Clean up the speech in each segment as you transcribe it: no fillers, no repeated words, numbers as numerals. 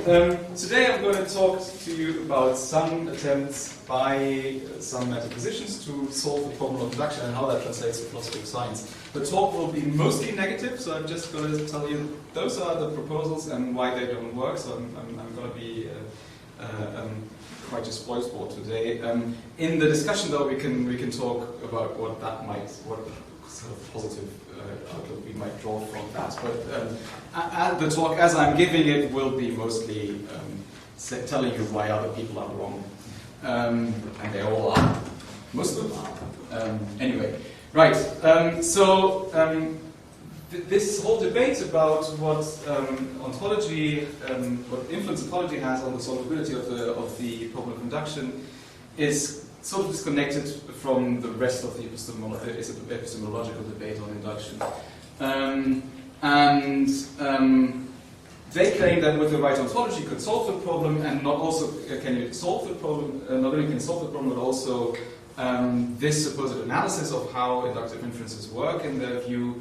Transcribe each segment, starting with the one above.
Today I'm going to talk to you about some attempts by some metaphysicians to solve the problem of induction and how that translates to philosophy of science. The talk will be mostly negative, so I'm just going to tell you those are the proposals and why they don't work, so I'm going to be quite a spoilsport today. In the discussion though we can talk about what sort of positive outlook we might draw from that. But the talk as I'm giving it will be mostly telling you why other people are wrong. And they all are. Most of them are. Anyway, right. This whole debate about what ontology, what influence ontology has on the solvability of the problem of induction is sort of disconnected from the rest of the epistemological debate on induction. They claim that with the right ontology you could solve the problem, and not only can you solve the problem, but also this supposed analysis of how inductive inferences work in their view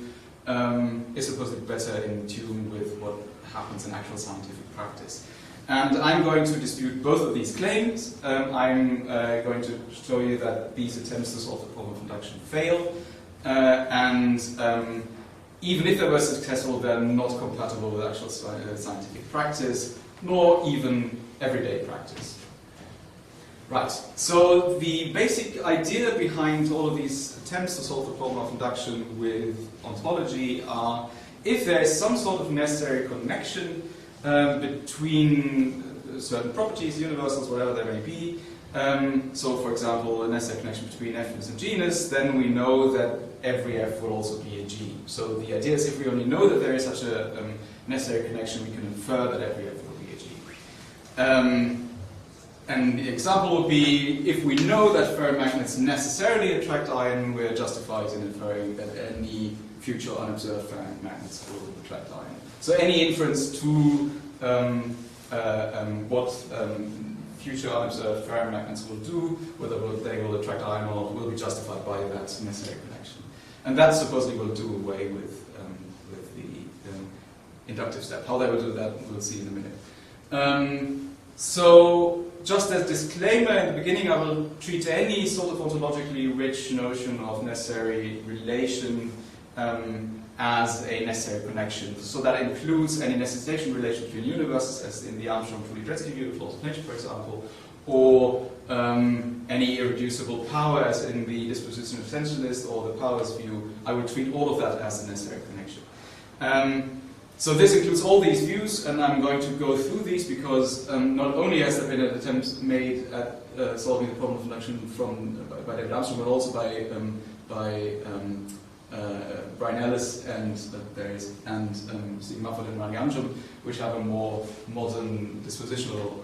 is supposedly better in tune with what happens in actual scientific practice. And I'm going to dispute both of these claims. I'm going to show you that these attempts to solve the problem of induction fail, and even if they were successful, they're not compatible with actual scientific practice, nor even everyday practice. Right, so the basic idea behind all of these attempts to solve the problem of induction with ontology are, if there is some sort of necessary connection between certain properties, universals, whatever they may be. So, for example, a necessary connection between F-ness and G-ness, then we know that every F will also be a G. So the idea is if we only know that there is such a necessary connection, we can infer that every F will be a G. And the example would be, if we know that ferromagnets necessarily attract iron, we're justified in inferring that any future unobserved ferromagnets will attract iron. So any inference to what future unobserved ferromagnets will do, whether they will attract iron or not, will be justified by that necessary connection. And that supposedly will do away with the inductive step. How they will do that, we'll see in a minute. So, just as disclaimer in the beginning, I will treat any sort of ontologically rich notion of necessary relation as a necessary connection. So that includes any necessitation relation between universes, as in the Armstrong-Tooley-Dretske-view, the laws of nature, for example, or any irreducible power, as in the disposition essentialist or the powers view. I would treat all of that as a necessary connection. So this includes all these views, and I'm going to go through these because not only has there been an attempt made at solving the problem of induction by David Armstrong, but also by Brian Ellis and Stephen Mufford and Rani Amjum, which have a more modern dispositional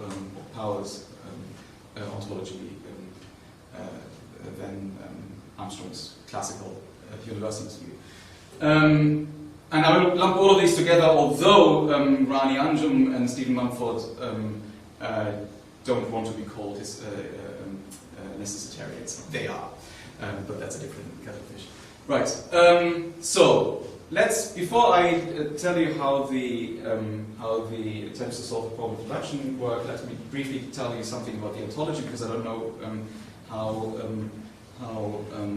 powers ontology than Armstrong's classical universalist view. And I will lump all of these together, although Rani Amjum and Stephen Mumford don't want to be called necessitarians. They are, but that's a different kettle of fish. Right. So before I tell you how the attempts to solve the problem of induction work, let me briefly tell you something about the ontology, because I don't know how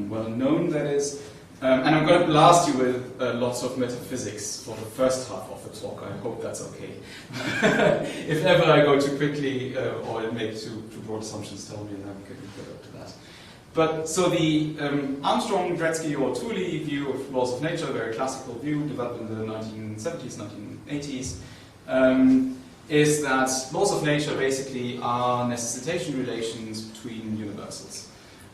well known that is. And I'm going to blast you with lots of metaphysics for the first half of the talk. I hope that's okay. If ever I go too quickly or make too broad assumptions, tell me and I can get up to that. But so the Armstrong-Dretske or Tooley view of laws of nature, a very classical view developed in the 1970s, 1980s, is that laws of nature basically are necessitation relations between universals.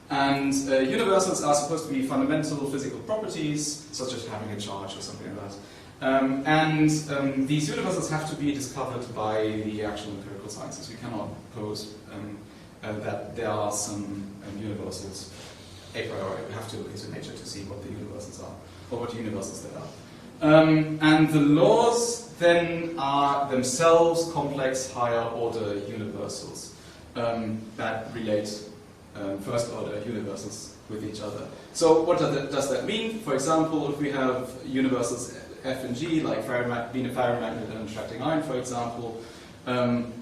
And universals are supposed to be fundamental physical properties, such as having a charge or something like that. These universals have to be discovered by the actual empirical sciences. We cannot pose that there are some universals a priori. We have to look into nature to see what the universals are, or what universals there are. And the laws then are themselves complex higher order universals that relate first order universals with each other. So what does that mean? For example, if we have universals F and G, like being a ferromagnet and attracting iron, for example,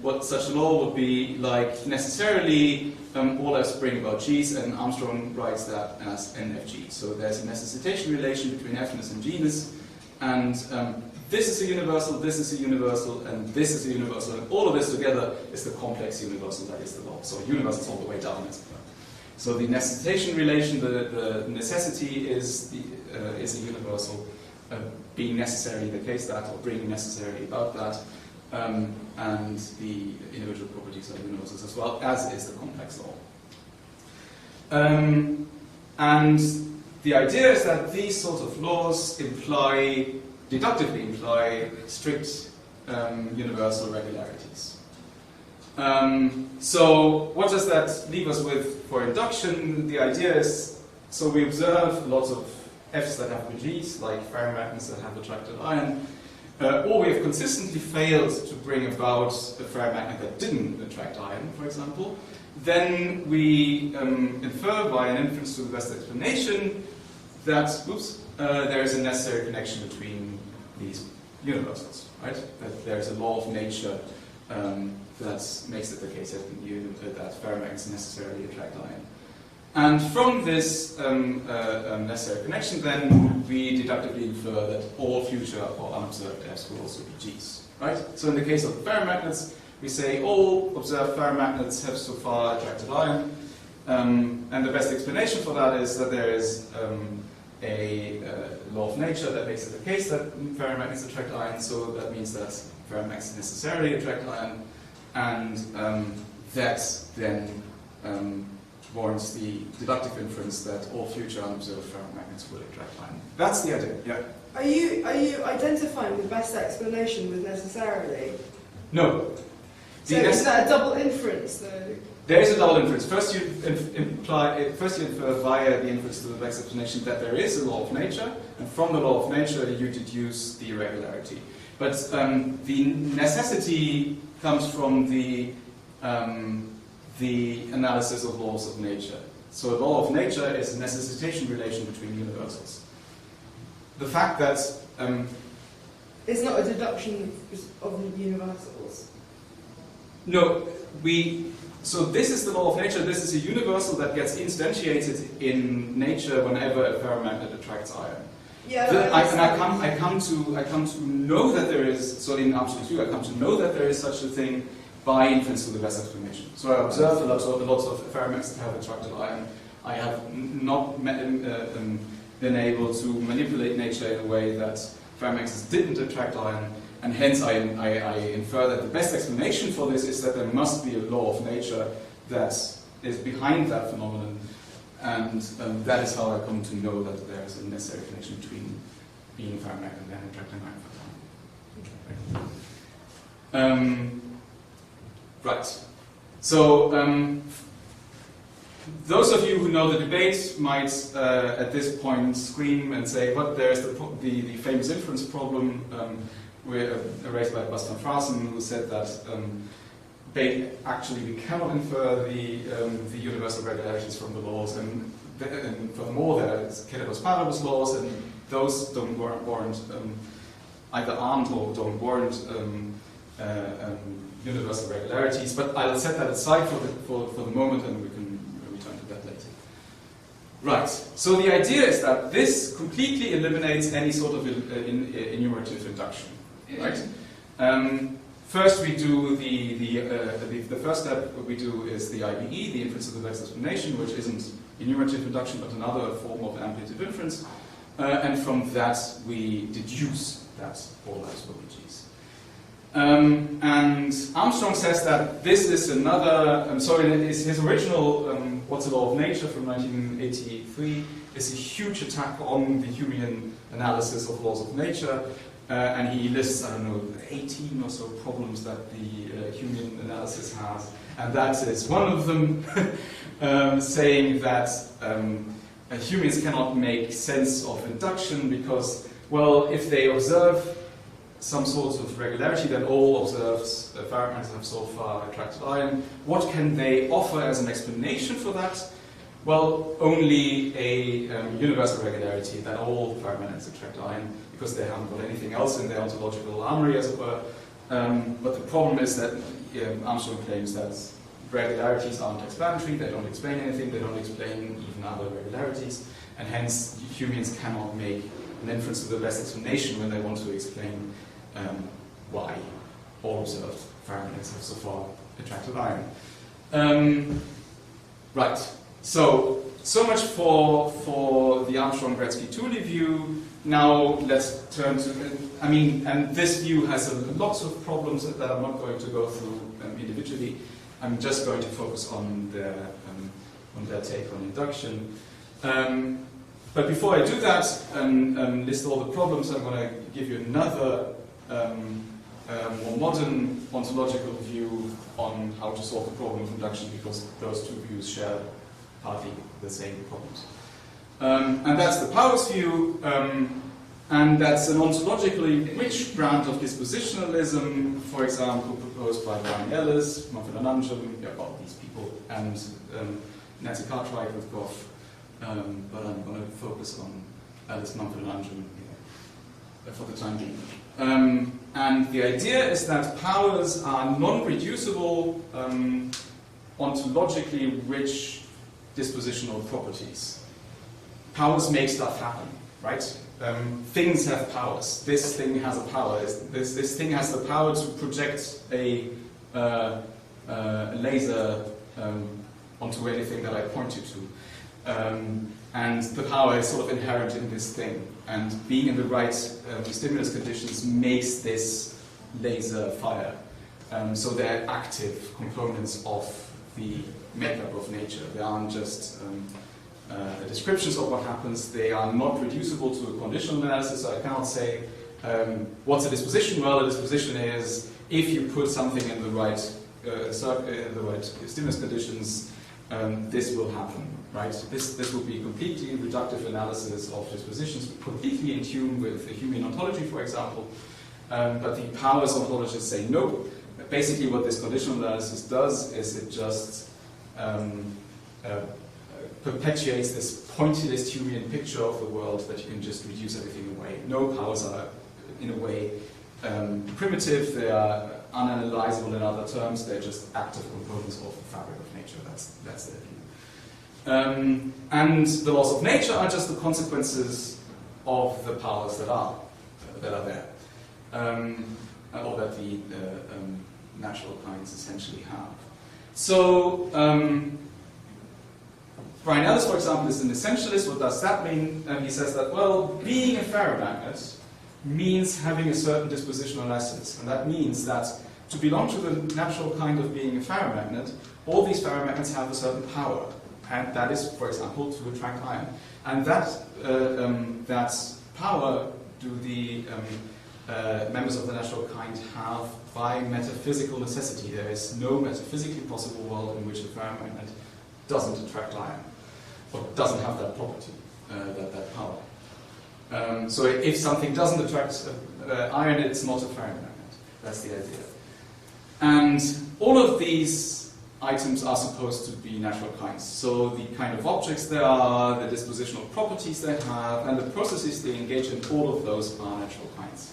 What such a law would be like necessarily all F's bring about G's, and Armstrong writes that as NFG. So there's a necessitation relation between F-ness and G-ness, and this is a universal, this is a universal, and this is a universal, and all of this together is the complex universal that is the law. So universals all the way down, as it were. So the necessitation relation, the necessity is a universal, being necessarily the case that, or bringing necessarily about that, and the individual properties are universals as well, as is the complex law. And the idea is that these sort of laws deductively imply strict universal regularities. So what does that leave us with for induction? The idea is, so we observe lots of F's that have G's, like ferromagnets that have attracted iron, or we have consistently failed to bring about a ferromagnet that didn't attract iron, for example. Then we infer by an inference to the best explanation that, there is a necessary connection between these universals, right? That there is a law of nature that makes it the case that ferromagnets necessarily attract iron. And from this necessary connection, then we deductively infer that all future or unobserved F's will also be G's, right? So in the case of ferromagnets, we say all observed ferromagnets have so far attracted iron, and the best explanation for that is that there is a law of nature that makes it the case that ferromagnets attract iron, so that means that ferromagnets necessarily attract iron, and that then warrants the deductive inference that all future unobserved ferromagnets will attract iron. That's the idea, yeah. Are you identifying the best explanation with necessarily? No. So is that a double inference, though? There is a double inference. First you infer via the inference to the best explanation that there is a law of nature, and from the law of nature you deduce the irregularity. But the necessity comes from the analysis of laws of nature. So a law of nature is a necessitation relation between universals. The fact that it's not a deduction of universals. No, so this is the law of nature. This is a universal that gets instantiated in nature whenever a ferromagnet attracts iron. Yeah. I come to know that there is. So in Armstrong 2, I come to know that there is such a thing by inference to the best explanation. So I observed lots of ferromagnets that have attracted iron. I have not been able to manipulate nature in a way that ferromagnets didn't attract iron, and hence I infer that the best explanation for this is that there must be a law of nature that is behind that phenomenon, and that is how I come to know that there is a necessary connection between being a ferromagnet and attracting iron. Right. So those of you who know the debate might at this point scream and say, "But there's the famous inference problem raised by Bastian Frasen, who said that actually we cannot infer the universal regularities from the laws, and furthermore there is Kedabos Paribus laws, and those don't warrant either aren't or don't warrant universal regularities." But I'll set that aside for the moment, and we can return to that later. Right. So the idea is that this completely eliminates any sort of enumerative induction. Right. First, we do the first step. What we do is the IBE, the inference of the best explanation, which isn't enumerative induction but another form of ampliative inference, and from that we deduce that all F's will be G's. And Armstrong says that this is another. His original "What's a Law of Nature" from 1983 is a huge attack on the Humean analysis of laws of nature. And he lists, 18 or so problems that the Humean analysis has. And that is one of them, saying that Humeans cannot make sense of induction because, well, if they observe some sort of regularity that all observed ferromagnets have so far attracted iron, what can they offer as an explanation for that? Well, only a universal regularity that all ferromagnets attract iron, because they haven't got anything else in their ontological armory, as it were. But the problem is that Armstrong claims that regularities aren't explanatory, they don't explain anything, they don't explain even other regularities, and hence Humeans cannot make an inference to the best explanation when they want to explain why all observed ferromagnets have so far attracted iron. Right, so much for the Armstrong-Tooley-Dretske-view. Now let's turn to, and this view has lots of problems that I'm not going to go through individually. I'm just going to focus on their take on induction. But before I do that and list all the problems, I'm going to give you another more modern ontological view on how to solve the problem of induction, because those two views share partly the same problems. And that's the powers view, and that's an ontologically rich brand of dispositionalism, for example, proposed by Brian Ellis, Mumford and Unjum, all these people, and Nancy Cartwright with Goff. But I'm going to focus on Ellis, Mumford and Unjum for the time being. And the idea is that powers are non-reducible, ontologically rich dispositional properties. Powers make stuff happen, right? Things have powers. This thing has a power. This thing has the power to project a laser onto anything that I point you to. And the power is sort of inherent in this thing. And being in the right stimulus conditions makes this laser fire. So they're active components of the makeup of nature. They aren't just descriptions of what happens. They are not reducible to a conditional analysis. So I cannot say, what's a disposition? Well, a disposition is if you put something in the right stimulus conditions, this will happen, right? This will be completely reductive analysis of dispositions, completely in tune with the Humean ontology, for example. But the powers ontologists say no. Basically, what this conditional analysis does is it just perpetuates this pointillist Humean picture of the world that you can just reduce everything away. No powers are, in a way, primitive. They are unanalyzable in other terms. They're just active components of the fabric of nature. That's their view. And the laws of nature are just the consequences of the powers that are there, or that the natural kinds essentially have. So, Brian Ellis, for example, is an essentialist. What does that mean? He says that, well, being a ferromagnet means having a certain dispositional essence. And that means that to belong to the natural kind of being a ferromagnet, all these ferromagnets have a certain power. And that is, for example, to attract iron. And that power do the members of the natural kind have by metaphysical necessity. There is no metaphysically possible world in which a ferromagnet doesn't attract iron, or doesn't have that property, that power. So if something doesn't attract iron, it's not a ferromagnet. That's the idea. And all of these items are supposed to be natural kinds. So the kind of objects they are, the dispositional properties they have, and the processes they engage in, all of those are natural kinds.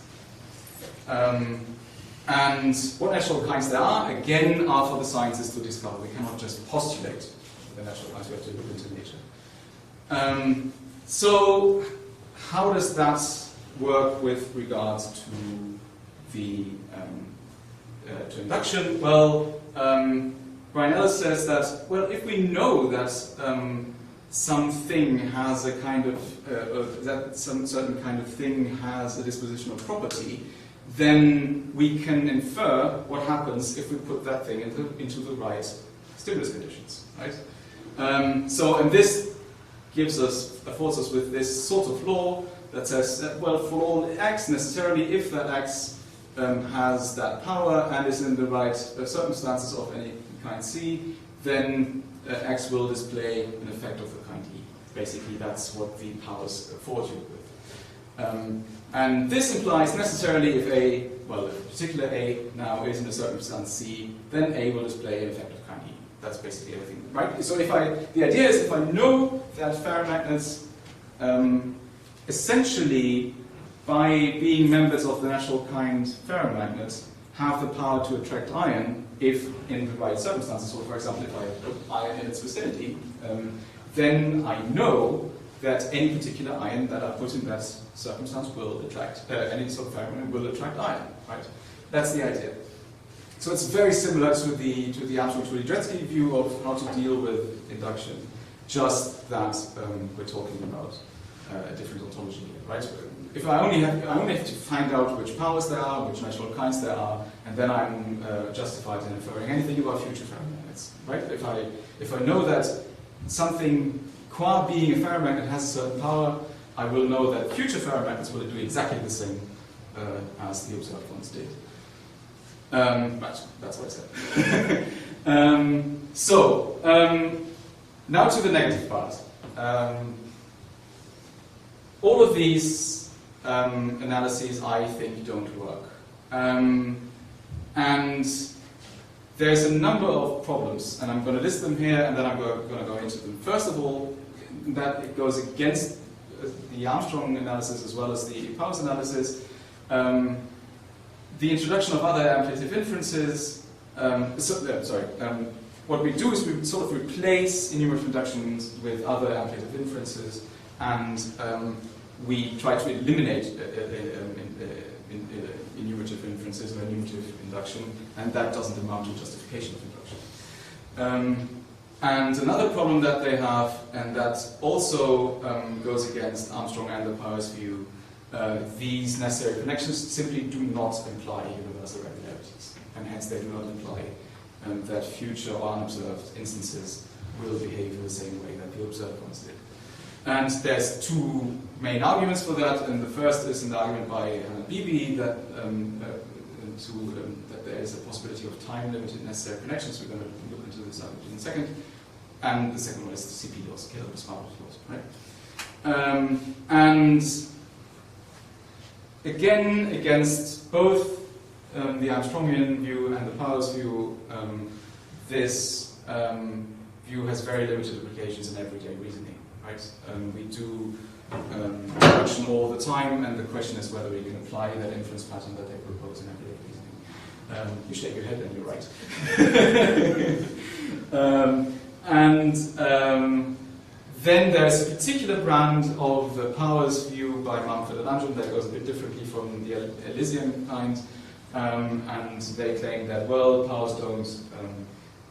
And what natural kinds there are, again, are for the scientists to discover. We cannot just postulate the natural kinds, we have to look into nature. So how does that work with regards to the to induction? Well, Brian Ellis says that, well, if we know that something has a kind of, that some certain kind of thing has a dispositional property, then we can infer what happens if we put that thing into the right stimulus conditions, right? And this affords us with this sort of law that says that, well, for all x, necessarily, if that x has that power and is in the right circumstances of any kind C, then x will display an effect of the kind E. Basically, that's what the powers afford you with. And this implies necessarily if a particular A now is in a circumstance C, then A will display an effect of kind E. That's basically everything, right? So the idea is if I know that ferromagnets essentially, by being members of the natural kind ferromagnets, have the power to attract iron if in the right circumstances. So for example, if I put iron in its vicinity, then I know that any particular ion that I put in that circumstance will attract, any sort of ferromagnet will attract iron, right? That's the idea. So it's very similar to the Armstrong-Tooley-Dretske-view of how to deal with induction, just that we're talking about a different ontology here, right? If I only have to find out which powers there are, which natural kinds there are, and then I'm justified in inferring anything about future ferromagnets, right? If I know that something qua being a ferromagnet has a certain power, I will know that future ferromagnets will do exactly the same as the observed ones did. But that's what I said. Now to the negative part. All of these analyses, I think, don't work. And there's a number of problems, and I'm going to list them here, and then I'm going to go into them. First of all, that it goes against the Armstrong analysis as well as the Powers analysis. The introduction of other ampliative inferences. What we do is we sort of replace enumerative inductions with other ampliative inferences, and we try to eliminate enumerative inferences or enumerative induction, and that doesn't amount to justification of induction. And another problem that they have, and that also goes against Armstrong and the Powers view, these necessary connections simply do not imply universal regularities, and hence they do not imply that future or unobserved instances will behave in the same way that the observed ones did. And there's two main arguments for that, and the first is an argument by Beebe that that there is a possibility of time-limited necessary connections. We're going to look into this argument in a second. And the second one is the CP laws, Taylor-Smart laws, right? And again, against both the Armstrongian view and the Powers view, this view has very limited applications in everyday reasoning, right? We do deduction all the time, and the question is whether we can apply that inference pattern that they propose in everyday reasoning. You shake your head and you're right. Then there's a particular brand of the Powers view by Mumford and Andrew that goes a bit differently from the Elysian kind, and they claim that, well, powers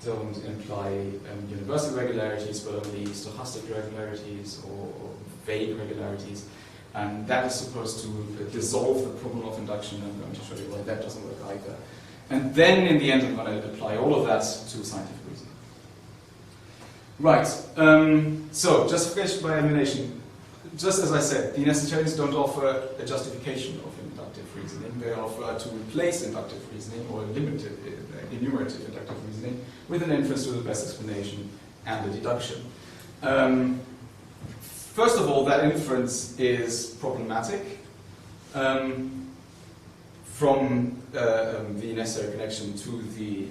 don't imply universal regularities, but only stochastic regularities or vague regularities, and that is supposed to dissolve the problem of induction. I'm going to show you why that doesn't work either. And then in the end, I'm going to apply all of that to scientific reasoning. Right, so justification by elimination. Just as I said, the necessitarians don't offer a justification of inductive reasoning. They offer to replace inductive reasoning or enumerative inductive reasoning with an inference to the best explanation and a deduction. First of all, that inference is problematic from the necessary connection to the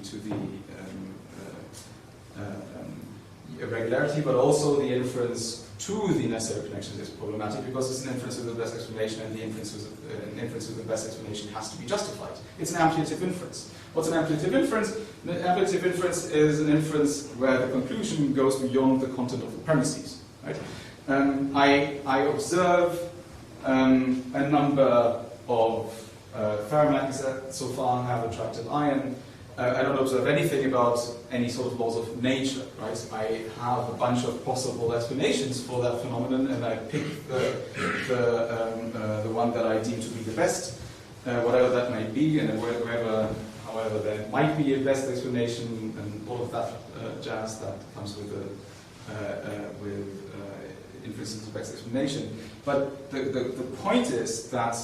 irregularity, but also the inference to the necessary connection is problematic because it's an inference with the best explanation, and the inference with the best explanation has to be justified. It's an ampliative inference. What's an ampliative inference? An ampliative inference is an inference where the conclusion goes beyond the content of the premises. Right? I observe a number of ferromagnets that so far have attracted iron. I don't observe anything about any sort of laws of nature, right? I have a bunch of possible explanations for that phenomenon, and I pick the one that I deem to be the best, whatever that might be, and however there might be a best explanation, and all of that jazz that comes with inferences of best explanation. But the point is that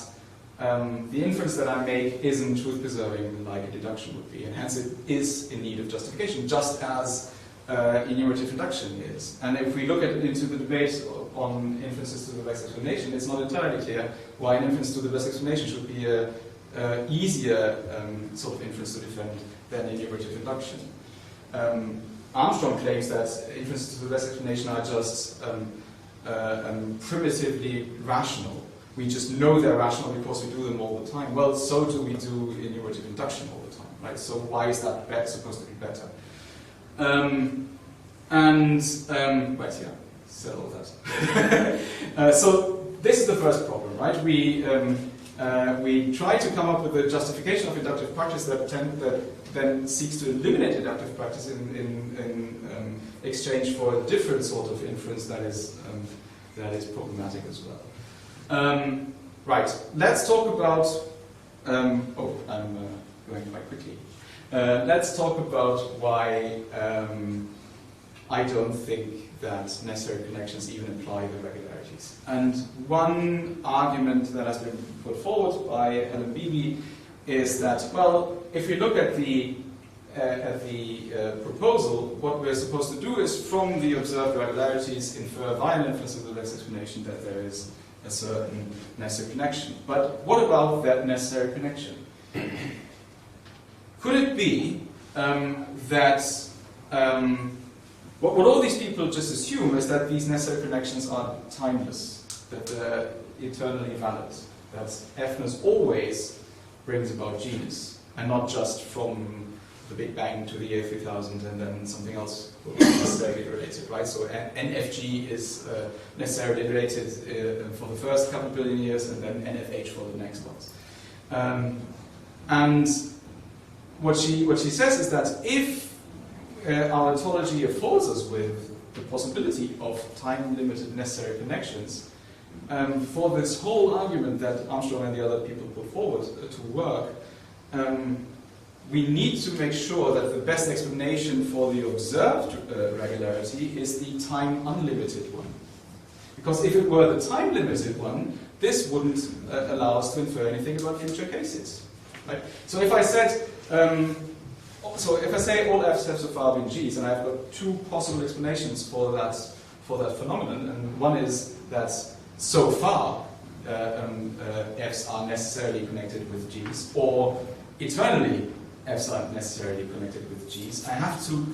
the inference that I make isn't truth-preserving like a deduction would be, and hence it is in need of justification, just as enumerative induction is. And if we look into the debate on inferences to the best explanation, it's not entirely clear why an inference to the best explanation should be a easier sort of inference to defend than enumerative induction. Armstrong claims that inferences to the best explanation are just primitively rational. we just know they're rational because we do them all the time. Well, so do we do enumerative induction all the time, right? So why is that supposed to be better? Right, yeah, said all that. So this is the first problem, right? We try to come up with a justification of inductive practice that then seeks to eliminate inductive practice in exchange for a different sort of inference that is problematic as well. Right, let's talk about. I'm going quite quickly. Let's talk about why I don't think that necessary connections even imply the regularities. And one argument that has been put forward by Helen Beebe is that, well, if we look at the proposal, what we're supposed to do is from the observed regularities infer via an inference of the less explanation that there is a certain necessary connection. But what about that necessary connection? Could it be that what all these people just assume is that these necessary connections are timeless, that they're eternally valid, that F-ness always brings about G-ness, and not just from the Big Bang to the year 3000 and then something else will be necessarily related, right? So NFG is necessarily related for the first couple billion years and then NFH for the next ones. And what she says is that if our ontology affords us with the possibility of time-limited necessary connections, for this whole argument that Armstrong and the other people put forward to work, we need to make sure that the best explanation for the observed regularity is the time-unlimited one. Because if it were the time-limited one, this wouldn't allow us to infer anything about future cases. Right? So if I said, if I say all F's have so far been G's, and I've got two possible explanations for that phenomenon, and one is that so far F's are necessarily connected with G's, or eternally F's are necessarily connected with G's. I have to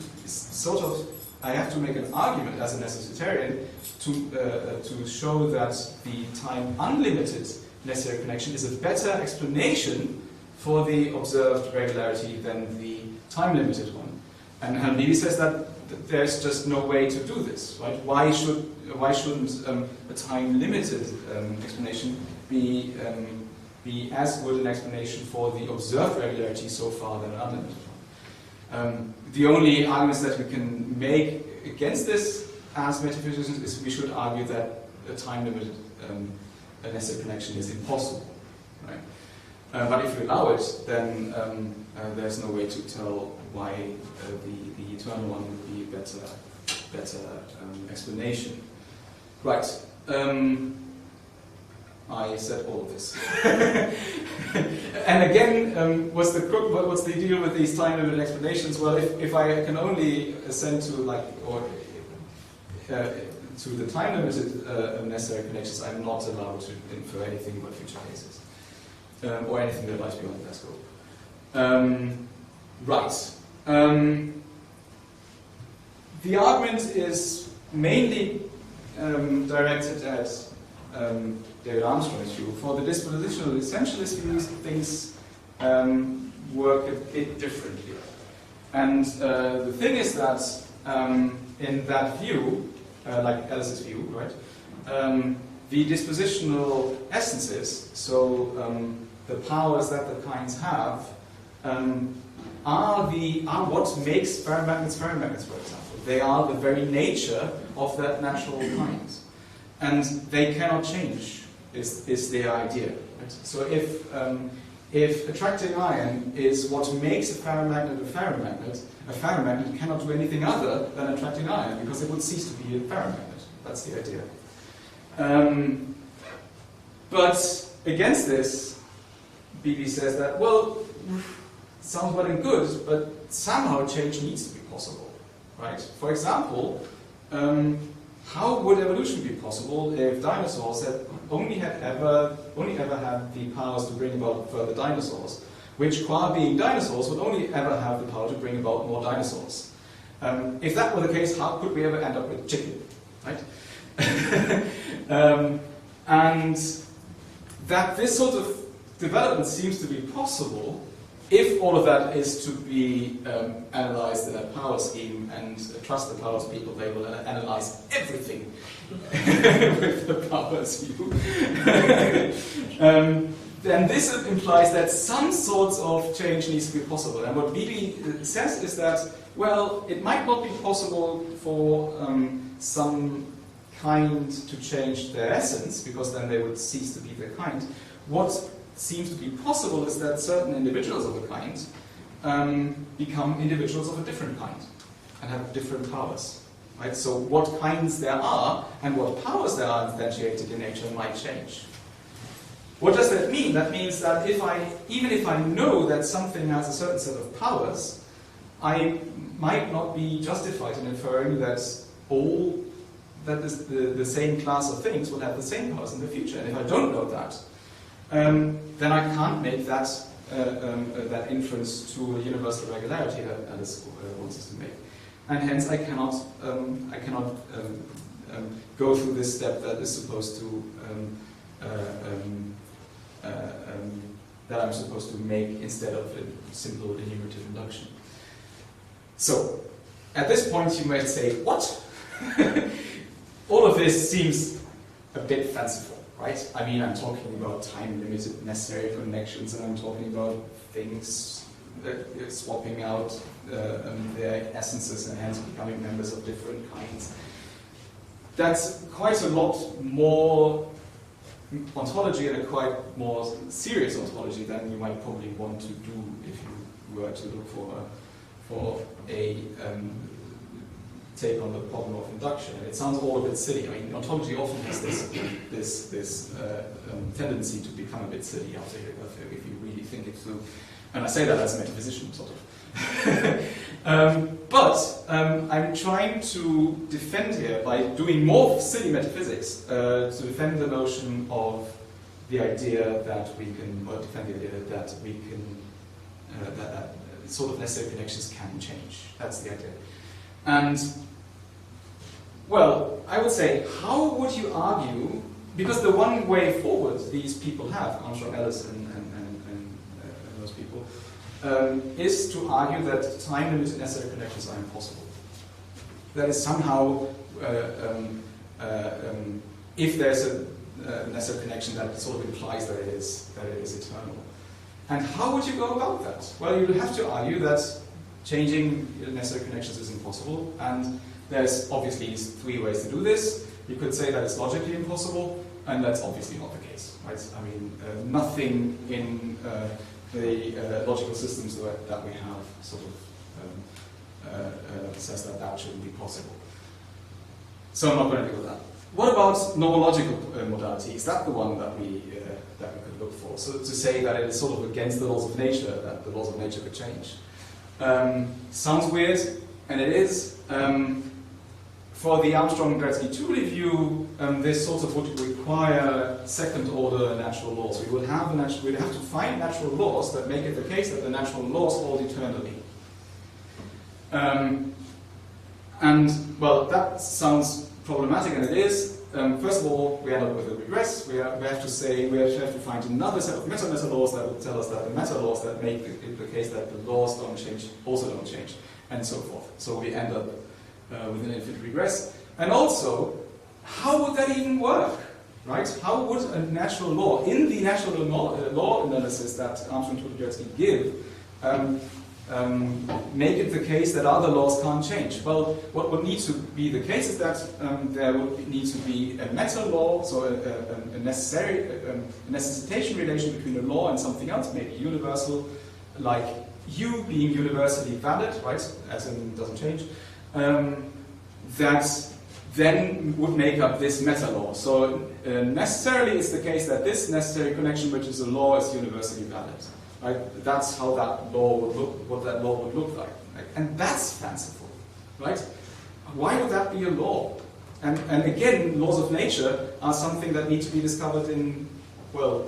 make an argument as a necessitarian to show that the time unlimited necessary connection is a better explanation for the observed regularity than the time-limited one. And Beebe says that there's just no way to do this, right? Why shouldn't a time-limited explanation be as good an explanation for the observed regularity so far than an unlimited one? The only arguments that we can make against this as metaphysicians is we should argue that a time-limited necessary connection is impossible, right? But if we allow it, then there's no way to tell why the eternal one would be a better explanation. Right. I said all of this. And again, what's the deal with these time-limited explanations? Well, if I can only ascend to to the time-limited necessary connections, I'm not allowed to infer anything about future cases. Or anything that lies beyond that scope. Right. The argument is mainly directed at David Armstrong's view. For the dispositional essentialist views, things work a bit differently. And the thing is that in that view, like Alice's view, right, the dispositional essences, so the powers that the kinds have, are what makes ferromagnets, for example. They are the very nature of that natural kind. And they cannot change, is the idea. Right? So if attracting iron is what makes a ferromagnet cannot do anything other than attracting iron, because it would cease to be a ferromagnet. That's the idea. But against this, Beebe says that, well, sounds well and good, but somehow change needs to be possible, right? For example, how would evolution be possible if dinosaurs had only ever had the powers to bring about further dinosaurs, which, qua being dinosaurs, would only ever have the power to bring about more dinosaurs? If that were the case, how could we ever end up with chicken, right? And that this sort of development seems to be possible if all of that is to be analyzed in a power scheme, and trust the powers people, they will analyze everything with the powers view. Then this implies that some sorts of change needs to be possible. And what BB says is that, well, it might not be possible for some kind to change their essence, because then they would cease to be their kind. What seems to be possible is that certain individuals of a kind become individuals of a different kind and have different powers. Right? So what kinds there are and what powers there are instantiated in nature might change. What does that mean? That means that even if I know that something has a certain set of powers, I might not be justified in inferring that all that is the same class of things will have the same powers in the future. And if I don't know that, then I can't make that that inference to a universal regularity that Alice wants us to make, and hence I cannot go through this step that is supposed to that I'm supposed to make instead of a simple enumerative induction. So, at this point you might say, what? All of this seems a bit fanciful, right? I mean, I'm talking about time-limited necessary connections, and I'm talking about things swapping out their essences and hence becoming members of different kinds. That's quite a lot more ontology, and a quite more serious ontology than you might probably want to do if you were to look for a take on the problem of induction. And it sounds all a bit silly. I mean, ontology often has this tendency to become a bit silly after if you really think it through. And I say that as a metaphysician, sort of. But I'm trying to defend here, by doing more silly metaphysics, to defend the notion of the idea that we can, or defend the idea that we can, that sort of necessary connections can change. That's the idea. And, well, I would say, how would you argue, because the one way forward these people have, Armstrong, Ellis, and those people, is to argue that time-limited necessary connections are impossible. That is somehow, if there's a necessary connection, that sort of implies that it is eternal. And how would you go about that? Well, you would have to argue that changing necessary connections is impossible, and there's obviously three ways to do this. You could say that it's logically impossible, and that's obviously not the case, right? I mean, nothing in the logical systems that we have sort of says that that shouldn't be possible. So I'm not going to do that. What about nomological modality? Is that the one that we could look for? So to say that it is sort of against the laws of nature, that the laws of nature could change. Sounds weird, and it is. For the Armstrong-Tooley-Dretske-view, this sort of would require second-order natural laws. We'd have to find natural laws that make it the case that the natural laws hold eternally. And, well, that sounds problematic, and it is. First of all, we end up with a regress. We have to find another set of meta laws that will tell us that the meta laws that make it the case that the laws don't change also don't change, and so forth. So we end up with an infinite regress. And also, how would that even work? Right? How would a natural law, in the natural law analysis that Armstrong-Tooley-Dretske give, make it the case that other laws can't change? Well, what would need to be the case is that there would need to be a meta law, so a necessitation relation between a law and something else, maybe universal, like U being universally valid, right, as in doesn't change, that then would make up this meta law. So necessarily it's the case that this necessary connection, which is a law, is universally valid. Right? That's how that law would look, what that law would look like. And that's fanciful, right? Why would that be a law? And again, laws of nature are something that need to be discovered in, well,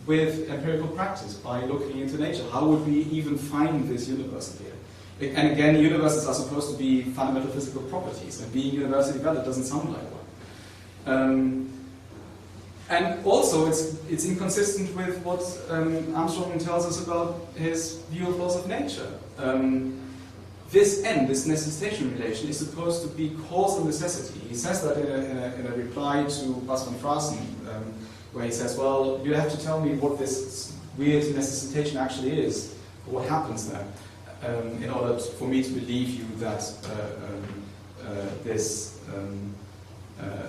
with empirical practice, by looking into nature. How would we even find this universe here? And again, universes are supposed to be fundamental physical properties, and being universally valid doesn't sound like one. And also, it's inconsistent with what Armstrong tells us about his view of laws of nature. This N, this necessitation relation, is supposed to be causal necessity. He says that in a reply to Bas van Fraassen, where he says, well, you have to tell me what this weird necessitation actually is, or what happens there, in order for me to believe you that this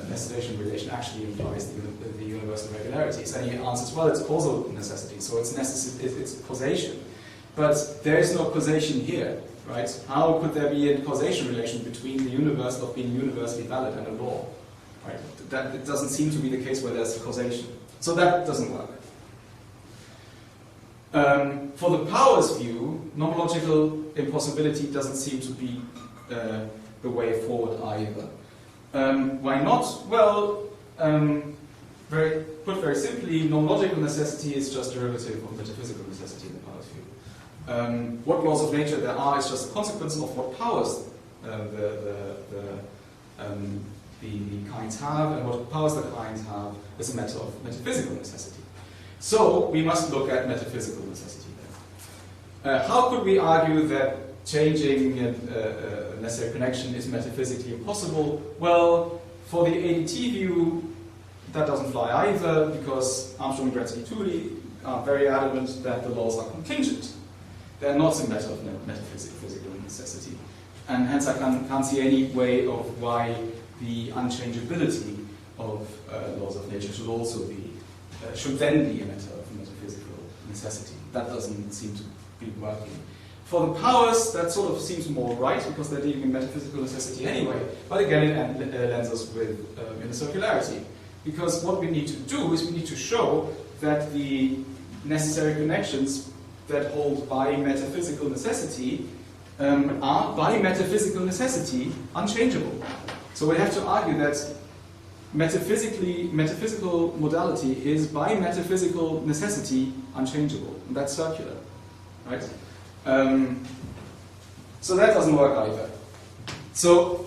necessitation relation actually implies the universal regularities. And he answers, well, it's causal necessity, so it's causation. But there is no causation here, right? How could there be a causation relation between the universe of being universally valid and a law? Right? That it doesn't seem to be the case where there's a causation. So that doesn't work. For the powers view, nomological impossibility doesn't seem to be the way forward either. Why not? Well, put very simply, nomological necessity is just derivative of metaphysical necessity in the powers view. What laws of nature there are is just a consequence of what powers the kinds have, and what powers the kinds have is a matter of metaphysical necessity. So we must look at metaphysical necessity then. How could we argue that changing a necessary connection is metaphysically impossible? Well, for the ADT view, that doesn't fly either, because Armstrong-Tooley-Dretske-view are very adamant that the laws are contingent. They're not a matter of metaphysical necessity. And hence I can't see any way of why the unchangeability of laws of nature should then be a matter of metaphysical necessity. That doesn't seem to be working. For the powers, that sort of seems more right, because they're dealing in metaphysical necessity anyway. But again, it lands us with inner circularity. Because what we need to do is we need to show that the necessary connections that hold by metaphysical necessity are, by metaphysical necessity, unchangeable. So we have to argue that metaphysical modality is, by metaphysical necessity, unchangeable. And that's circular, right? So that doesn't work either. So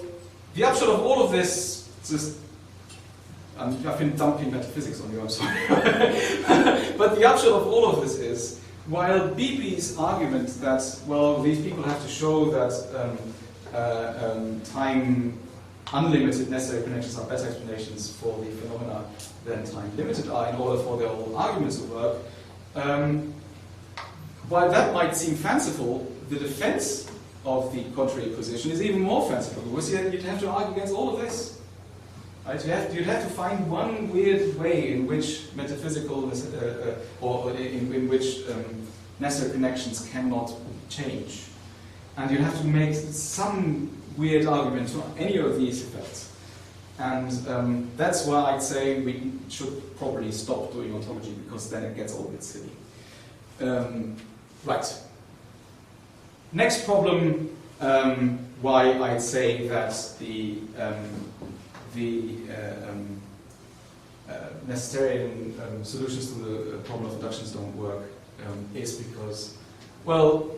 the upshot of all of this, I've been dumping metaphysics on you, I'm sorry. But the upshot of all of this is, while BB's argument that, well, these people have to show that time unlimited necessary connections are better explanations for the phenomena than time limited are in order for their whole arguments to work, while that might seem fanciful, the defense of the contrary position is even more fanciful, because you'd have to argue against all of this. Right? You'd have to find one weird way in which metaphysical or in which necessary connections cannot change. And you'd have to make some weird argument to any of these effects. And that's why I'd say we should probably stop doing ontology, because then it gets all a bit silly. Right. Next problem, why I'd say that the necessitarian solutions to the problem of inductions don't work is because, well,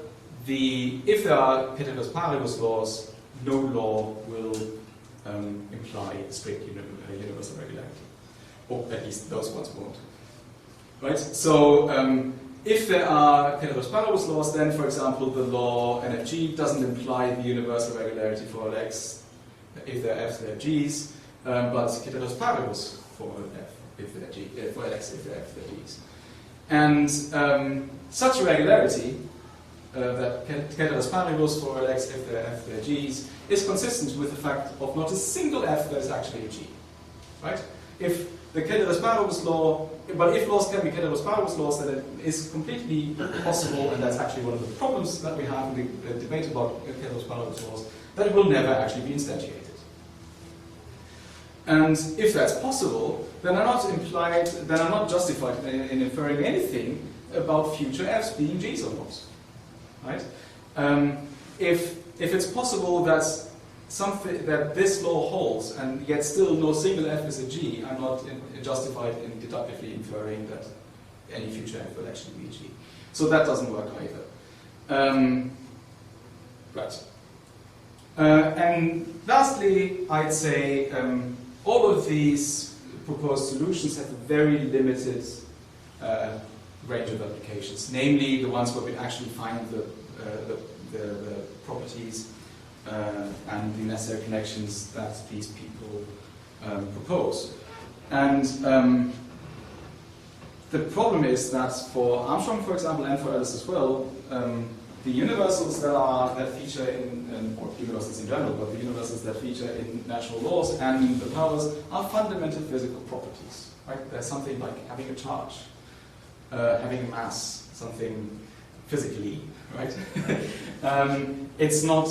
if there are ceteris paribus laws, no law will imply strict universal regularity, or at least those ones won't. Right? So if there are ceteris paribus laws, then, for example, the law NFG doesn't imply the universal regularity for X if they're Fs, they're Gs, but ceteris paribus for F if they're G, for X if they're F, they're Gs. And such a regularity, that ceteris paribus for X if they're F, they're Gs, is consistent with the fact of not a single F that is actually a G. Right? If the ceteris paribus law, but if laws can be ceteris paribus laws, then it is completely possible, and that's actually one of the problems that we have in the debate about ceteris paribus laws, that it will never actually be instantiated. And if that's possible, then I'm not justified in inferring anything about future Fs being Gs or not. Right? If it's possible that this law holds, and yet still no single F is a G, I'm not justified in deductively inferring that any future F will actually be a G. So that doesn't work either. Right. And lastly, I'd say all of these proposed solutions have a very limited range of applications, namely the ones where we actually find the properties and the necessary connections that these people propose. And the problem is that for Armstrong, for example, and for others as well, the universals that feature or universals in general, but the universals that feature in natural laws and the powers are fundamental physical properties. Right? There's something like having a charge, having a mass, something physically, right? It's not,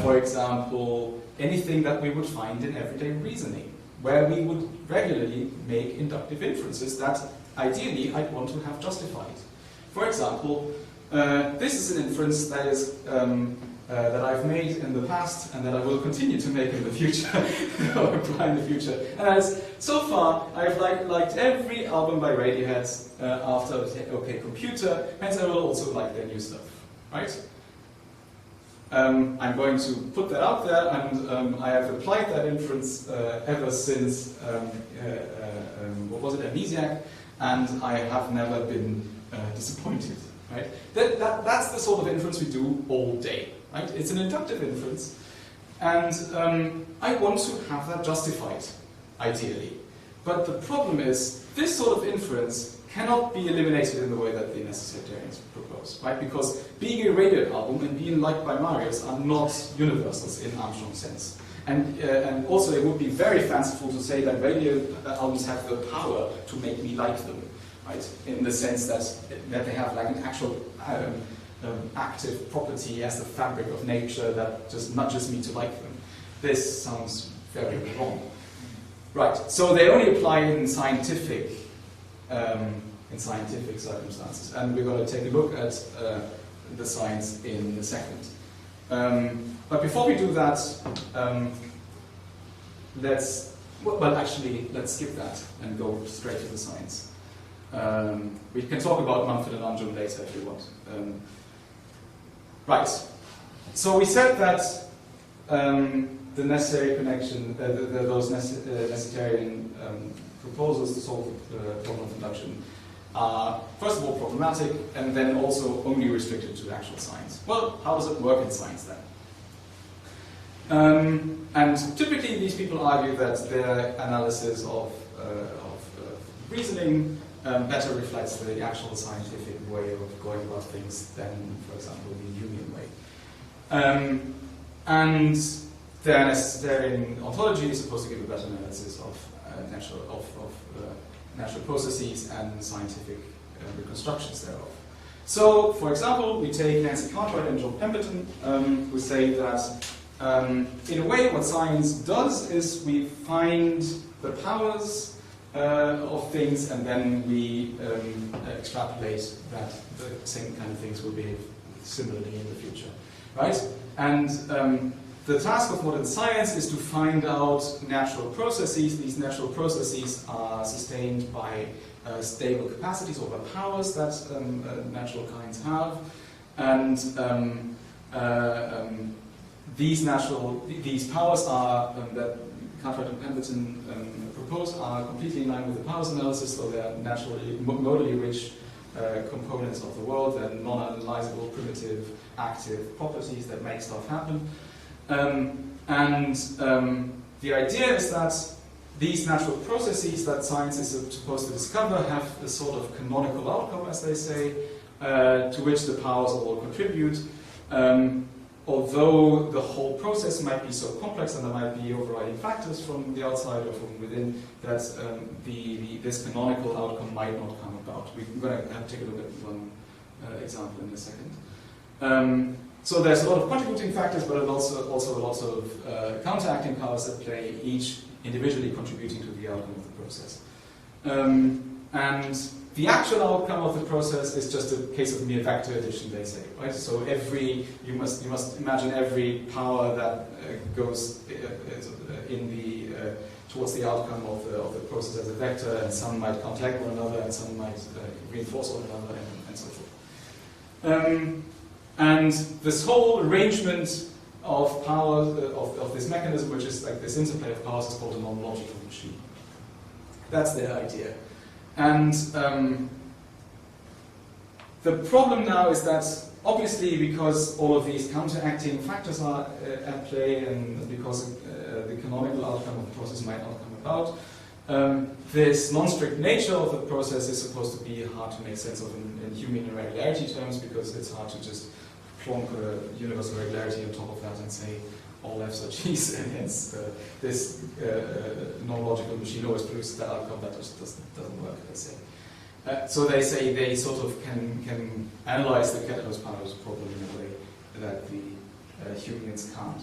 for example, anything that we would find in everyday reasoning, where we would regularly make inductive inferences that ideally I'd want to have justified. For example, this is an inference that is that I've made in the past and that I will continue to make in the future, or apply in the future. And as so far, I've liked every album by Radiohead after OK Computer, hence I will also like their new stuff, right? I'm going to put that out there, and I have applied that inference ever since, what was it, Amnesiac, and I have never been disappointed. Right? That's the sort of inference we do all day. Right? It's an inductive inference, and I want to have that justified, ideally. But the problem is, this sort of inference cannot be eliminated in the way that the necessitarians propose, right? Because being a Radiohead album and being liked by Marius are not universals in Armstrong's sense. And also it would be very fanciful to say that Radiohead albums have the power to make me like them. Right? In the sense that they have like an actual active property as the fabric of nature that just nudges me to like them. This sounds very wrong. Right, so they only apply in scientific circumstances, and we're going to take a look at the science in a second. But before we do that, let's skip that and go straight to the science. We can talk about Mumford and Unjum later if you want. Right. So we said that the necessary connection, those necessitarian proposals to solve the problem of induction are, first of all, problematic, and then also only restricted to actual science. Well, how does it work in science then? And typically these people argue that their analysis of reasoning better reflects the actual scientific way of going about things than, for example, the Jungian way. And their necessitarian ontology is supposed to give a better analysis of natural processes and scientific reconstructions thereof. So, for example, we take Nancy Cartwright and John Pemberton, who say that in a way what science does is we find the powers of things, and then we extrapolate that the same kind of things will behave similarly in the future, right? And the task of modern science is to find out natural processes. These natural processes are sustained by stable capacities or by powers that natural kinds have, and these powers are that Cartwright and Pemberton propose are completely in line with the powers analysis, so they are naturally, modally rich components of the world. They're non-analyzable, primitive, active properties that make stuff happen. The idea is that these natural processes that science is supposed to discover have a sort of canonical outcome, as they say, to which the powers all contribute. Although the whole process might be so complex and there might be overriding factors from the outside or from within, that this canonical outcome might not come about. We're going to take a look at one example in a second. So there's a lot of contributing factors, but also a lot of counteracting powers that play, each individually contributing to the outcome of the process. And the actual outcome of the process is just a case of mere vector addition, they say, right? So you must imagine every power that goes towards the outcome of the process as a vector, and some might counteract one another, and some might reinforce one another, and so forth. And this whole arrangement of powers of this mechanism, which is like this interplay of powers, is called a non-logical machine. That's their idea. And the problem now is that obviously because all of these counteracting factors are at play and because the canonical outcome of the process might not come about, this non-strict nature of the process is supposed to be hard to make sense of in human irregularity terms, because it's hard to just plonk a universal regularity on top of that and say all F's are G's, and hence this non-logical machine always produces that outcome. That just doesn't work, they say. So they say they sort of can analyze the Ketelos-Panos problem in a way that the humans can't.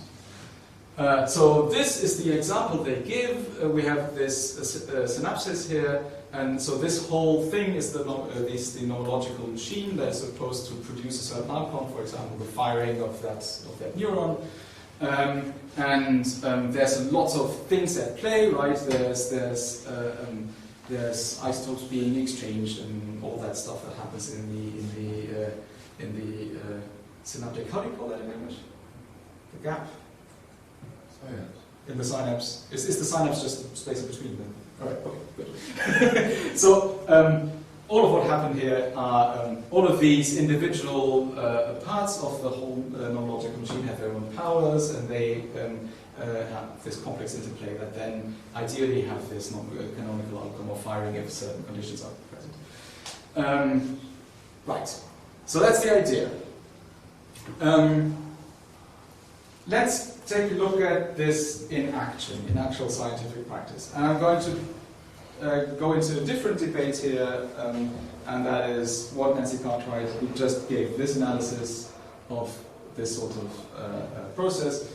So this is the example they give. We have this synapses here, and so this whole thing is the nomological machine that's supposed to produce a certain outcome, for example, the firing of that neuron. There's lots of things at play, right? There's isotopes being exchanged and all that stuff that happens in the synaptic. How do you call that in English? The gap. Synapse. In the synapse. Is the synapse just space in between them? All right. Okay. Good. So all of what happened here are all of these individual parts of the whole non-logical machine have their own powers, and they have this complex interplay that then ideally have this canonical outcome of firing if certain conditions are present. Right. So that's the idea. Let's take a look at this in action, in actual scientific practice. And I'm going to go into a different debate here, and that is what Nancy Cartwright, who just gave this analysis of this sort of process,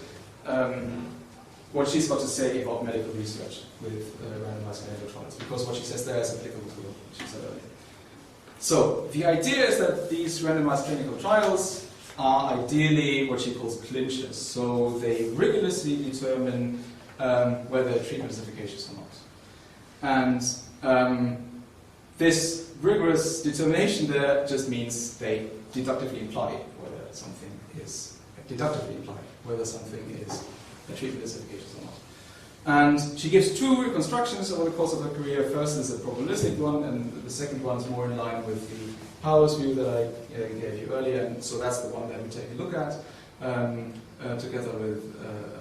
what she's got to say about medical research with randomized clinical trials, because what she says there is applicable to what she said earlier. So the idea is that these randomized clinical trials are ideally what she calls clinchers. So they rigorously determine whether treatment is efficacious or not. And this rigorous determination there just means they deductively imply whether something is a treatment is efficacious or not. And she gives two reconstructions over the course of her career. First is a probabilistic one, and the second one is more in line with the powers view that I gave you earlier, and so that's the one that we take a look at together with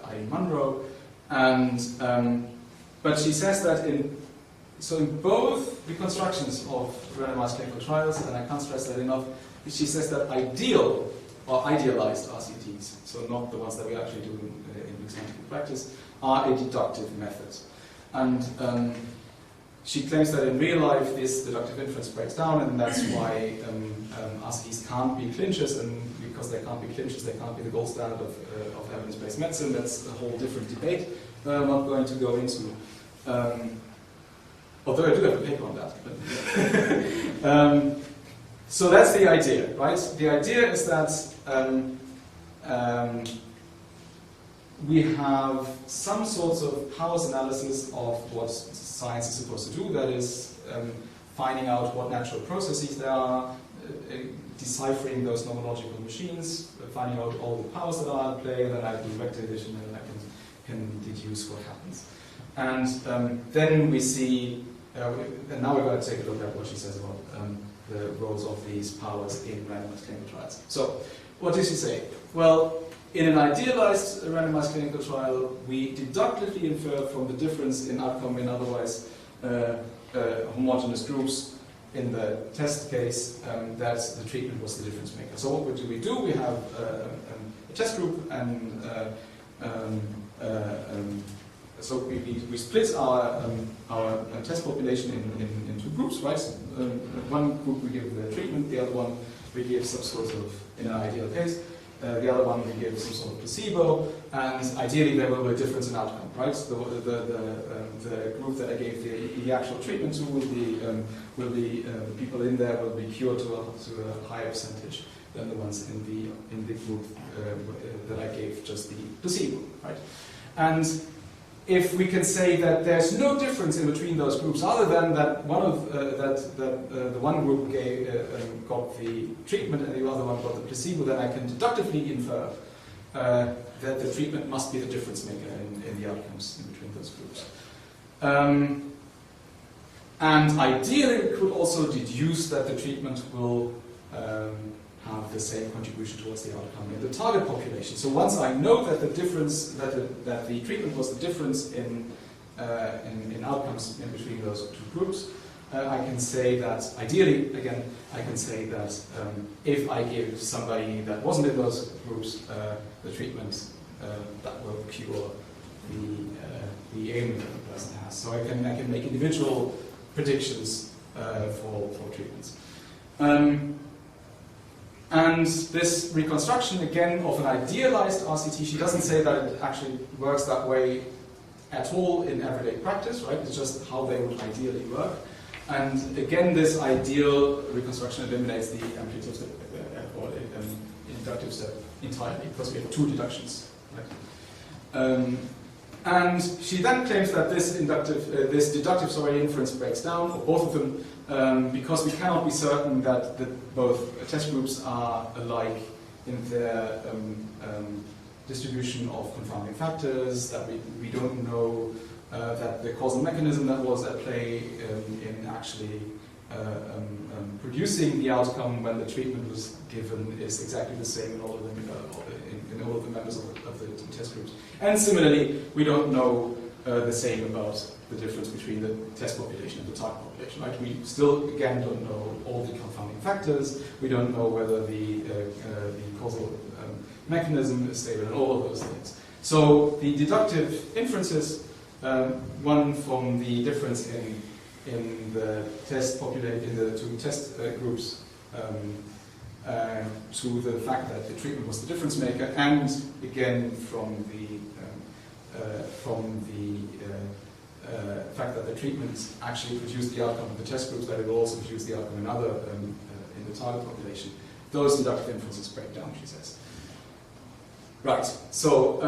I. Munro. And but she says that in both reconstructions of randomized clinical trials, and I can't stress that enough, she says that ideal or idealized RCTs, so not the ones that we actually do in scientific practice, are a deductive method. And she claims that in real life this deductive inference breaks down, and that's why RCTs can't be clinchers, and because they can't be clinchers, they can't be the gold standard of evidence-based medicine. That's a whole different debate that I'm not going to go into. Although I do have a paper on that. But so that's the idea, right? The idea is that we have some sorts of powers analysis of what science is supposed to do, that is finding out what natural processes there are, deciphering those nomological machines, finding out all the powers that are at play, and then I do vector addition and I can deduce what happens. And then we see, and now we're going to take a look at what she says about the roles of these powers in randomized clinical trials. So, what does she say? Well, in an idealized randomized clinical trial, we deductively infer from the difference in outcome in otherwise homogeneous groups in the test case that the treatment was the difference maker. So what do? We have a test group, and so we split our test population in two groups, right? One group we give the treatment, the other one we give some sort of, in an ideal case, the other one we give some sort of placebo, and ideally there will be a difference in outcome, right? The group that I gave the actual treatment to will be the people in there will be cured to a higher percentage than the ones in the group that I gave just the placebo, right? And if we can say that there's no difference in between those groups, other than that the one group got the treatment and the other one got the placebo, then I can deductively infer that the treatment must be the difference maker in the outcomes in between those groups. And ideally, we could also deduce that the treatment will have the same contribution towards the outcome in the target population. So once I know that the difference, that the treatment was the difference in outcomes in between those two groups, I can say that, ideally, again, I can say that if I give somebody that wasn't in those groups the treatment, that will cure the ailment that the person has. So I can make individual predictions for treatments. And this reconstruction, again, of an idealized RCT, she doesn't say that it actually works that way at all in everyday practice, right? It's just how they would ideally work. And again, this ideal reconstruction eliminates the amplitude step or inductive step entirely, because we have two deductions, right? And she then claims that this deductive inference breaks down, or both of them, because we cannot be certain that both test groups are alike in their distribution of confounding factors, that we don't know that the causal mechanism that was at play in actually producing the outcome when the treatment was given is exactly the same in all of in all of the members of the test groups. And similarly, we don't know the same about the difference between the test population and the target population. Right? We still, again, don't know all the confounding factors. We don't know whether the causal mechanism is stable and all of those things. So the deductive inferences, one from the difference in the test population, in the two test groups, to the fact that the treatment was the difference maker, and again from the fact that the treatment actually produced the outcome of the test groups, that it will also produce the outcome in the target population. Those deductive inferences break down, she says. Right. So.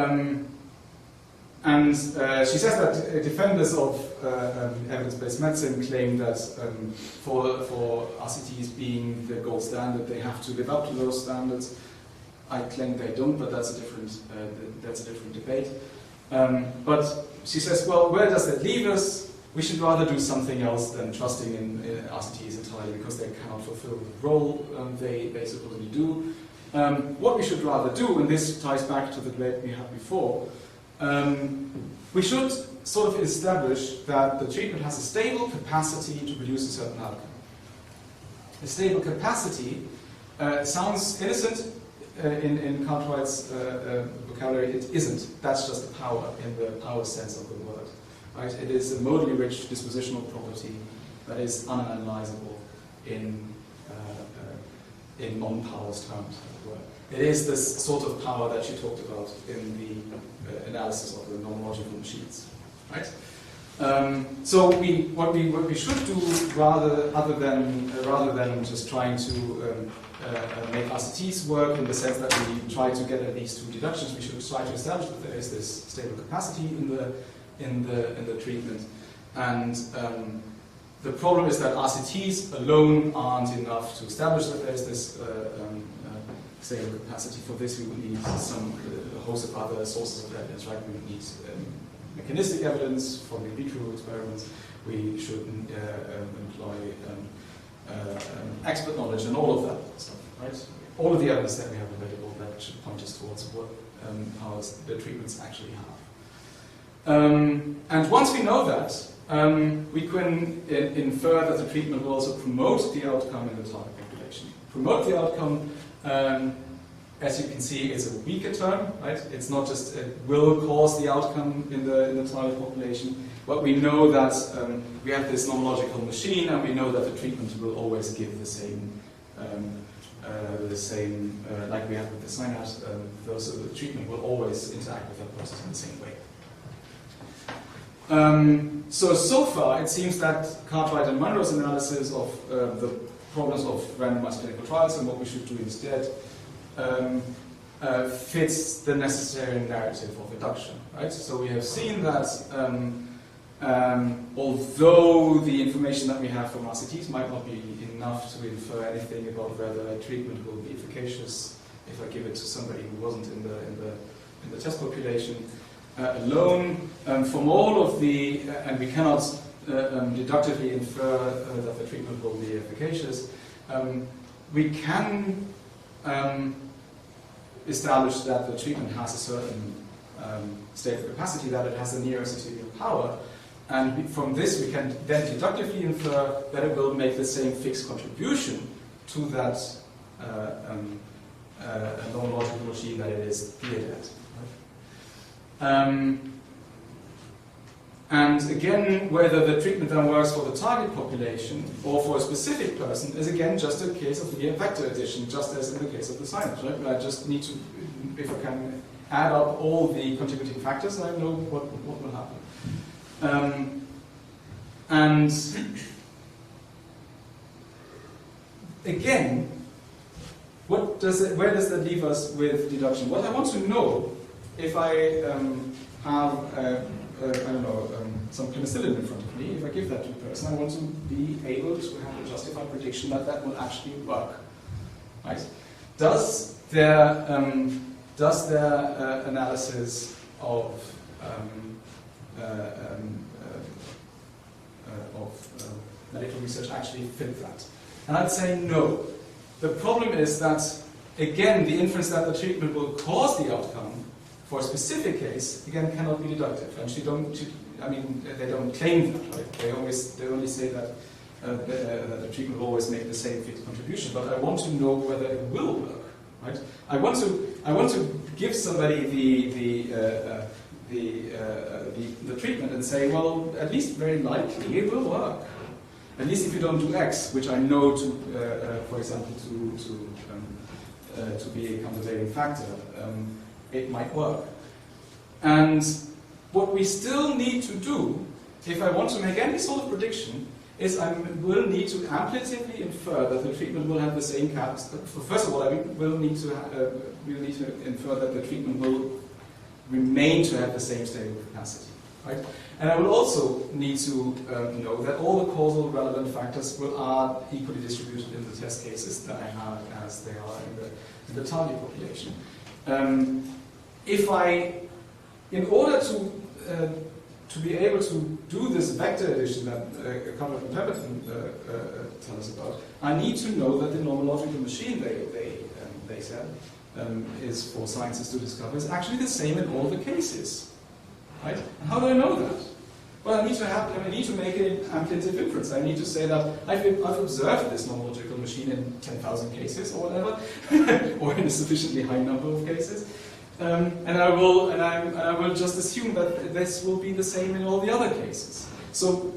And she says that defenders of evidence-based medicine claim that for RCTs being the gold standard, they have to live up to those standards. I claim they don't, but that's a different debate. But she says, well, where does that leave us? We should rather do something else than trusting in RCTs entirely, because they cannot fulfill the role they supposedly do. What we should rather do, and this ties back to the debate we had before, we should sort of establish that the treatment has a stable capacity to produce a certain outcome. A stable capacity sounds innocent in Cartwright's vocabulary. It isn't. That's just a power in the power sense of the word. Right? It is a modally rich dispositional property that is unanalyzable in non-powers terms. It is this sort of power that she talked about in the analysis of the nomological machines, right? So what we should do, rather than just trying to make RCTs work in the sense that we try to get at least two deductions, we should try to establish that there is this stable capacity in the treatment, and the problem is that RCTs alone aren't enough to establish that there is this stable capacity. For this, we would need a host of other sources of evidence, right? We would need mechanistic evidence from in vitro experiments. We should employ expert knowledge and all of that stuff, right? All of the evidence that we have available that should point us towards what powers the treatments actually have. And once we know that, we can infer that the treatment will also promote the outcome in the target population. Promote the outcome, as you can see, is a weaker term, right? It's not just it will cause the outcome in the target population, but we know that we have this nomological machine, and we know that the treatment will always give the same, like we have with the synapse. So the treatment will always interact with that process in the same way. So far, it seems that Cartwright and Munro's analysis of the problems of randomized clinical trials and what we should do instead fits the necessitarian narrative of induction, right? So we have seen that although the information that we have from RCTs might not be enough to infer anything about whether a treatment will be efficacious if I give it to somebody who wasn't in the test population alone, from all of the, and we cannot deductively infer that the treatment will be efficacious, we can establish that the treatment has a certain state of capacity, that it has a neo-Aristotelian power, and from this we can then deductively infer that it will make the same fixed contribution to that non-logical machine that it is geared at. Right? And again, whether the treatment then works for the target population or for a specific person is again just a case of linear vector addition, just as in the case of the synapse. Right? I just need to, if I can add up all the contributing factors, I know what will happen. And again, where does that leave us with deduction? What I want to know, if I have I don't know, some penicillin in front of me, if I give that to a person, I want to be able to have a justified prediction that that will actually work. Right? Does their analysis of medical research actually fit that? And I'd say no. The problem is that, again, the inference that the treatment will cause the outcome for a specific case, again, cannot be deductive. And they don't claim that, right? They only say that the treatment will always make the same fixed contribution. But I want to know whether it will work, right? I want to give somebody the treatment and say, well, at least very likely it will work. At least if you don't do X, which I know to, for example, to be a countervailing factor. It might work. And what we still need to do, if I want to make any sort of prediction, is I will need to amplitively infer that the treatment will have the same capacity. First of all, we'll need to infer that the treatment will remain to have the same stable capacity. Right? And I will also need to know that all the causal relevant factors are equally distributed in the test cases that I have as they are in the target population. In order to be able to do this vector addition that Conrad and Pemberton tell us about, I need to know that the nomological machine they said is for scientists to discover is actually the same in all the cases. Right? And how do I know that? Well, I need to make an amplitive inference. I need to say that I've observed this nomological machine in 10,000 cases or whatever, or in a sufficiently high number of cases. And I will just assume that this will be the same in all the other cases. So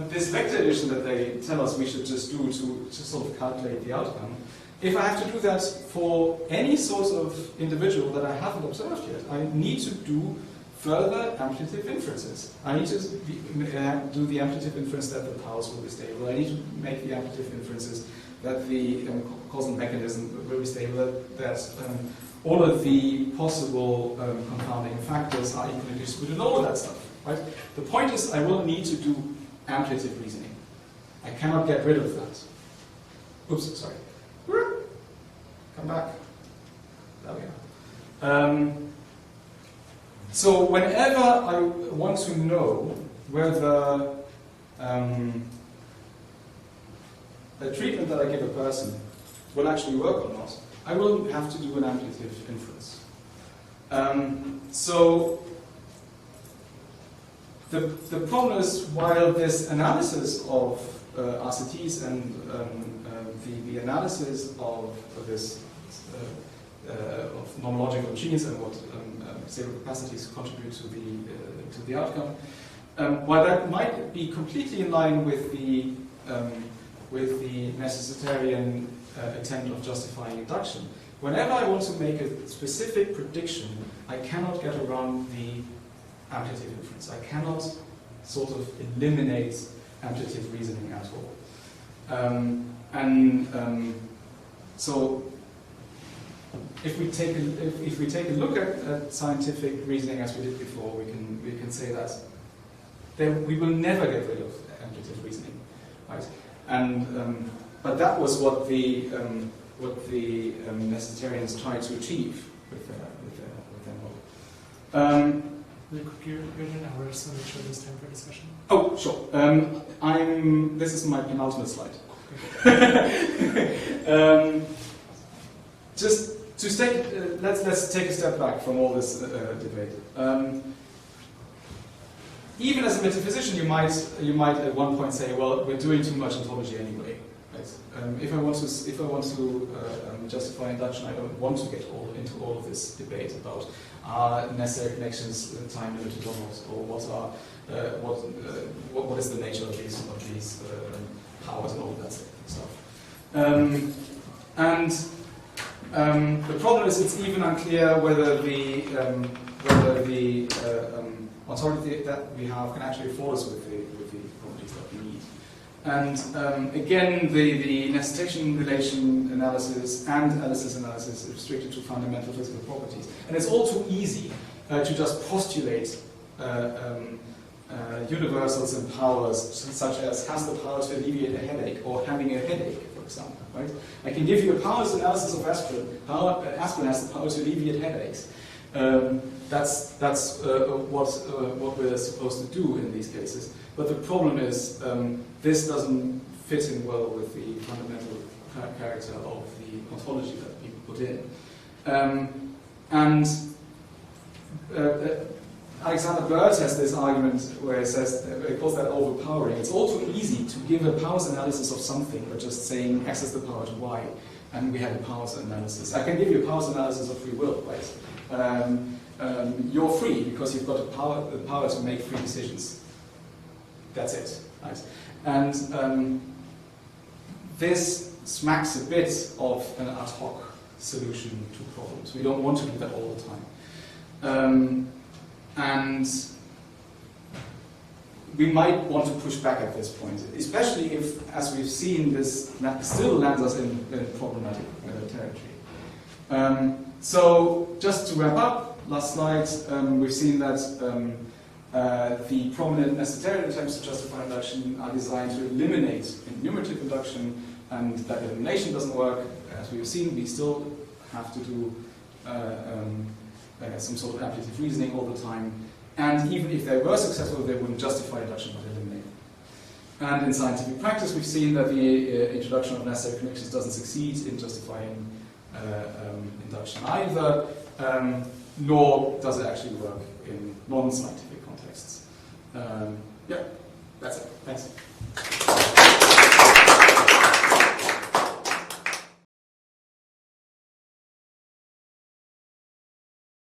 this vector addition that they tell us we should just do to sort of calculate the outcome, if I have to do that for any sort of individual that I haven't observed yet, I need to do further amplitive inferences. I need to do the amplitive inference that the powers will be stable. I need to make the amplitive inferences that the causal mechanism will be stable, that all of the possible confounding factors are equally distributed, and all of that stuff. Right? The point is, I will need to do amplitive reasoning. I cannot get rid of that. Oops, sorry. Come back. There we are. So whenever I want to know whether a treatment that I give a person will actually work or not, I will have to do an amplitive inference. So the problem is, while this analysis of RCTs and the analysis of this of nomological machines and what stable capacities contribute to the outcome, while that might be completely in line with the necessitarian attempt of justifying induction, whenever I want to make a specific prediction, I cannot get around the amplitive inference. I cannot sort of eliminate amplitive reasoning at all. So if we take a look at scientific reasoning as we did before, we can say that we will never get rid of amplitive reasoning, right? And but that was what the necessitarians tried to achieve with their model. Really quick, you're in hours, so make sure there's time for discussion. Oh, sure. This is my penultimate slide. Just to let's take a step back from all this debate. Even as a metaphysician, you might at one point say, well, we're doing too much ontology anyway. Right? If I want to justify induction, I don't want to get into all of this debate about necessary connections, time limited or not, or what is the nature of these powers and all of that stuff. The problem is it's even unclear whether the authority that we have can actually afford us with the properties that we need. And again, the necessitarian relation analysis and analysis is restricted to fundamental physical properties. And it's all too easy to just postulate universals and powers, such as has the power to alleviate a headache or having a headache, for example. Right? I can give you a powers analysis of aspirin. Aspirin has the power to alleviate headaches. That's what we're supposed to do in these cases. But the problem is this doesn't fit in well with the fundamental character of the ontology that people put in. Alexander Bird has this argument where he calls that overpowering. It's all too easy to give a powers analysis of something by just saying X is the power to Y, and we have a powers analysis. I can give you a powers analysis of free will, right? You're free because you've got the power to make free decisions. That's it, right? And this smacks a bit of an ad hoc solution to problems. We don't want to do that all the time. And we might want to push back at this point, especially if, as we've seen, this still lands us in problematic territory. So, just to wrap up, last slide, we've seen that the prominent necessitarian attempts to justify induction are designed to eliminate enumerative induction, and that elimination doesn't work. As we've seen, we still have to do some sort of applicative reasoning all the time, and even if they were successful, they wouldn't justify induction but eliminate. And in scientific practice, we've seen that the introduction of necessary connections doesn't succeed in justifying induction either, nor does it actually work in non-scientific contexts. Yeah, that's it. Thanks.